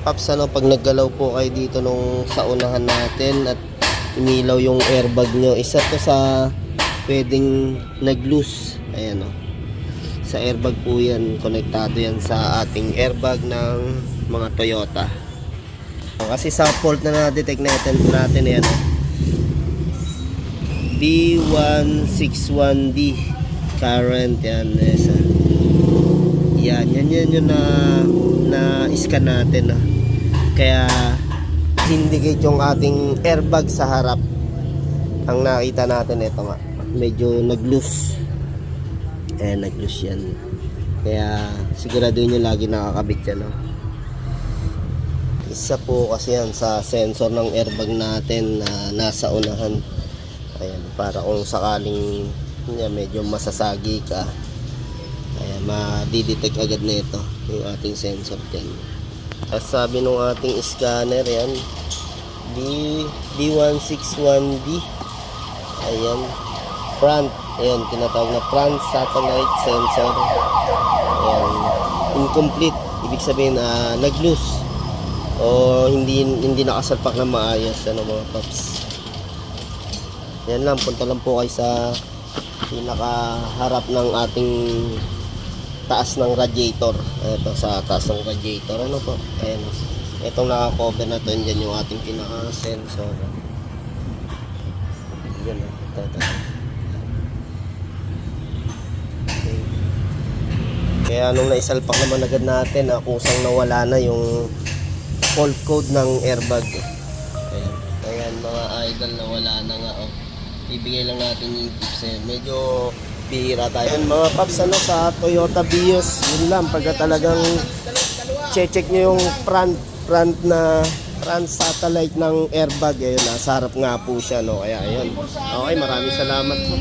paps, ano, pag naggalaw po kayo dito nung sa unahan natin at inilaw yung airbag nyo, isa to sa pwedeng nag-loose. Ayan o, sa airbag po yan, konektado yan sa ating airbag ng mga Toyota. Kasi sa fault na na-detect natin yan, B161D current yan. Yan yung na-scan natin, no? Kaya indicate yung ating airbag sa harap. Ang nakita natin, ito nga, medyo nag-loose. Nag-loose yan. Kaya siguraduhin nyo lagi nakakabit yan, no? Isa po kasi yan sa sensor ng airbag natin na nasa unahan. Ayan, para kung sakaling medyo masasagi ka, ayan, madidetect agad na ito yung ating sensor dyan. As sabi nung ating scanner, yan, B161D, ayan, front, ayan, tinatawag na front satellite sensor. Ayan, incomplete, ibig sabihin nag-loose o hindi nakasalpak na maayos, ano mga paps. Yan lang, punta lang po kayo sa pinakaharap ng ating taas ng radiator. Ito sa taas ng radiator, ano po, ayan, itong naka-cover na to, dyan yung ating pinaka-sensor. Yan, ito. Okay. Kaya nung naisalpak naman agad natin, kusang nawala na yung fault code ng airbag. Ayan mga idol, nawala na nga, oh. Ibigay lang natin yung tips, medyo bihira tayo. Ayan mga paps, ano, sa Toyota Vios, yun lang, pagka talagang check nyo yung front satellite ng airbag, ayun, nasa harap nga po siya, no? Kaya ayun, okay, maraming salamat po.